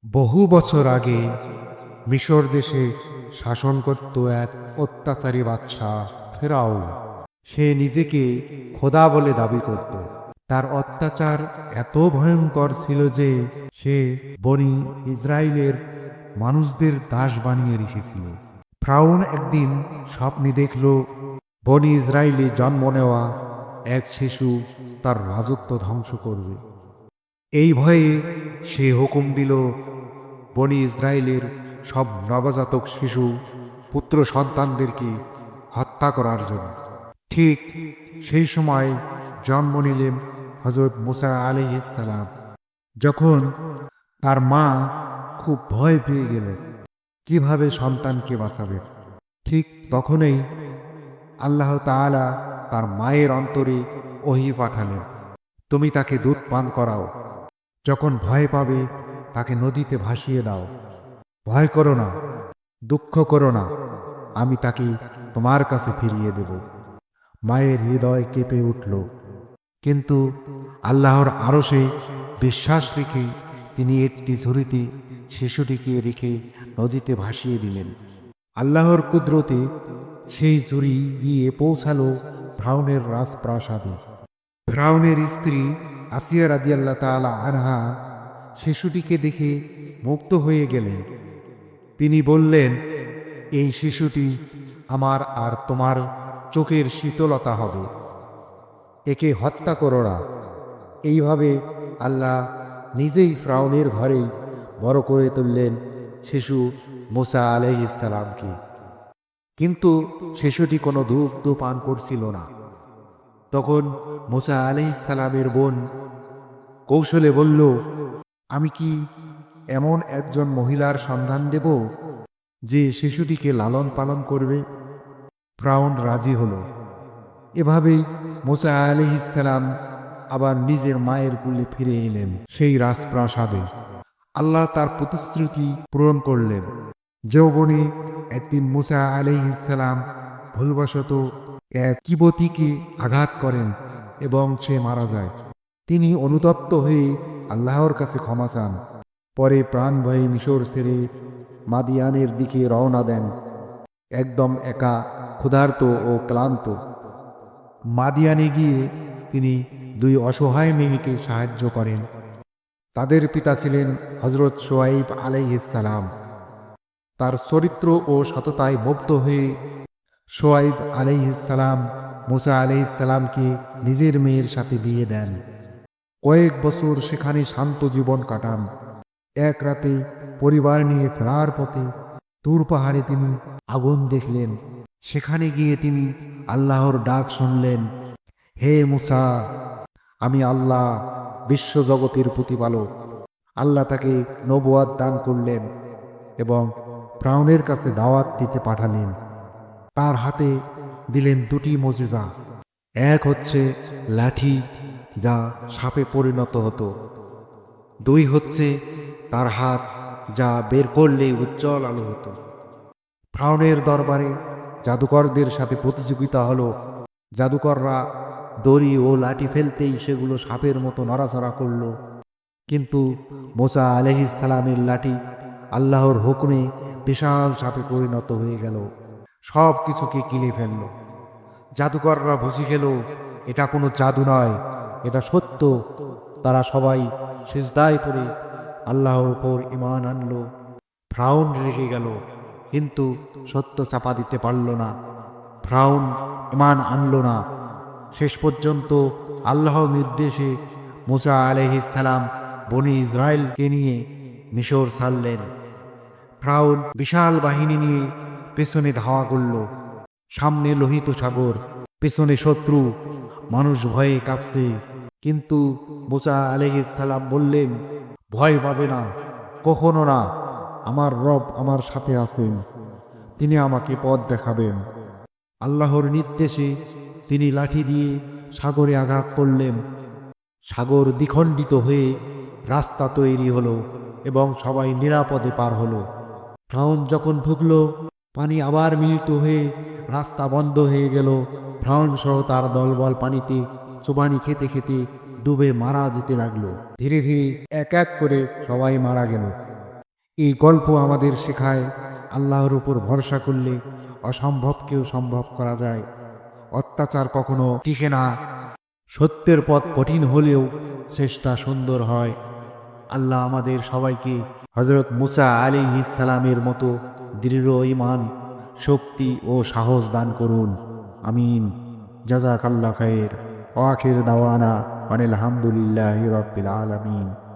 বহু বছর আগে মিশর দেশে শাসন করত এক অত্যাচারী বাদশাহ ফেরাউন। সে নিজেকে খোদা বলে দাবি করত। তার অত্যাচার এত ভয়ঙ্কর ছিল যে সে বনি ইসরায়েলের মানুষদের দাস বানিয়ে রেখেছিল। ফেরাউন একদিন স্বপ্নে দেখল বনি ইসরায়েলে জন্ম নেওয়া এক শিশু তার রাজত্ব ধ্বংস করবে। এই ভয়ে সে হুকুম দিল বনি ইসরায়েলের সব নবজাতক শিশু পুত্র সন্তানদেরকে হত্যা করার জন্য। ঠিক সেই সময় জন্ম নিলেন হযরত মুসা আলাইহিস সালাম। যখন তার মা খুব ভয় পেয়ে গেলেন কিভাবে সন্তানকে বাঁচাবেন, ঠিক তখনই আল্লাহ তাআলা তার মায়ের অন্তরে ওহী পাঠালেন, তুমি তাকে দুধ পান করাও। যখন ভয় পাবে তাকে নদীতে ভাসিয়ে দাও। ভয় করো না, দুঃখ করো না, আমি তাকে তোমার কাছে ফিরিয়ে দেব। মায়ের হৃদয় কেঁপে উঠল, কিন্তু আল্লাহর আরশে বিশ্বাস রেখে তিনি একটি ঝুড়িতে শিশুটিকে রেখে নদীতে ভাসিয়ে দিলেন। আল্লাহর কুদরতে সেই ঝুড়ি গিয়ে পৌঁছালো ফিরআউনের রাজপ্রাসাদে। ফিরআউনের স্ত্রী আসিয়া রাদিয়াল্লাহু তাআলা আনহা শিশুটিকে দেখে মুগ্ধ হয়ে গেলেন। তিনি বললেন, এই শিশুটি আমার আর তোমার চোখের শীতলতা হবে, একে হত্যা করো না। এইভাবে আল্লাহ নিজেই ফিরআউনের ঘরেই বড় করে তুললেন শিশু মুসা আলাইহিস সালামকে। কিন্তু শিশুটি কোনো দুগ্ধ পান করছিল না। তখন মুসা আলাইহিস সালামের বোন কৌশলে বলল, আমি কি এমন একজন মহিলার সন্ধান দেব যে শিশুটিকে লালন পালন করবে? ফিরআউন রাজি হলো। এভাবেই মুসা আলাইহিস সালাম আবার নিজের মায়ের কুলে ফিরে এলেন সেই রাজপ্রাসাদে। আল্লাহ তার প্রতিশ্রুতি পূরণ করলেন। যৌবনে একদিন মুসা আলাইহিস সালাম ভুলবশত এক কিবতীকে আঘাত করেন এবং সে মারা যায়। তিনি অনুতপ্ত হয়ে আল্লাহর কাছে ক্ষমা চান। পরে প্রাণ ভয়ে মিশর ছেড়ে মাদিয়ানের দিকে রওনা দেন, একদম একা, ক্ষুধার্ত ও ক্লান্ত। মাদিয়ানে গিয়ে তিনি দুই অসহায় মেয়েকে সাহায্য করেন। তাদের পিতা ছিলেন হযরত শুআয়ব আলাইহিস সালাম। তার চরিত্র ও সততায় মুগ্ধ হয়ে শুআয়ব আলাইহিস সালাম মুসা আলাইহিস সালামকে নিজের মেয়ের সাথে বিয়ে দেন। কয়েক বছর সেখানে শান্ত জীবন কাটান। এক রাতে পরিবার নিয়ে ফেরার পথে তুর পাহাড়ে তিনি আগুন দেখলেন। সেখানে গিয়ে তিনি আল্লাহর ডাক শুনলেন, হে মুসা, আমি আল্লাহ, বিশ্বজগতের প্রতিপালক। আল্লাহ তাকে নবুয়াত দান করলেন এবং ফিরআউনের কাছে দাওয়াত দিতে পাঠালেন। তার হাতে দিলেন দুটি মুজিজা। এক হচ্ছে লাঠি যা সাপে পরিণত হতো, দুই হচ্ছে তার হাত যা বের করলে উজ্জ্বল আলো হতো। ফিরআউনের দরবারে জাদুকরদের সাথে প্রতিযোগিতা হলো। জাদুকররা দড়ি ও লাঠি ফেলতেই সেগুলো সাপের মতো নড়াচড়া করল। কিন্তু মুসা আলাইহিস সালামের লাঠি আল্লাহর হুকুমে বিশাল সাপে পরিণত হয়ে গেল, সব কিছুকে গিলে ফেলল। জাদুকররা বুঝে গেল এটা কোনো জাদু নয়, এটা সত্য। তারা সবাই সিজদায় পড়ে আল্লাহর উপর ঈমান আনল। ফিরআউন রেগে গেল, কিন্তু সত্য চাপা দিতে পারল না। ফিরআউন ঈমান আনল না। শেষ পর্যন্ত আল্লাহর নির্দেশে মুসা আলাইহিস সালাম বনি ইসরায়েলকে নিয়ে মিশর ছাড়লেন। ফিরআউন বিশাল বাহিনী নিয়ে পেছনে ধাওয়া করল। সামনে লোহিত সাগর, পেছনে শত্রু, মানুষ ভয়ে কাঁপছে। কিন্তু মুসা আলাইহিস সালাম বললেন, ভয় পাবে না, কখনো না। আমার রব আমার সাথে আছেন, তিনি আমাকে পথ দেখাবেন। আল্লাহর নির্দেশে তিনি লাঠি দিয়ে সাগরে আঘাত করলেন। সাগর দ্বিখণ্ডিত হয়ে রাস্তা তৈরি হলো এবং সবাই নিরাপদে পার হলো। ফিরআউন যখন ঢুকল, পানি আবার মিলিত হয়ে রাস্তা বন্ধ হয়ে গেল। ফিরআউন সহ তার দলবল পানিতে চুবানি খেতে খেতে ডুবে মারা যেতে লাগলো। ধীরে ধীরে এক এক করে সবাই মারা গেল। এই গল্প আমাদের শেখায় আল্লাহর উপর ভরসা করলে অসম্ভবকেও সম্ভব করা যায়। অত্যাচার কখনো টিকে না। সত্যের পথ কঠিন হলেও চেষ্টা সুন্দর হয়। আল্লাহ আমাদের সবাইকে হযরত মুসা আলাইহিস সালামের মতো দৃঢ় ঈমান, শক্তি ও সাহস দান করুন। আমিন। জাযাকাল্লাহ খায়ের। ওয়া আখির দাওয়ানা আনিল হামদুলিল্লাহি রাব্বিল আলামিন।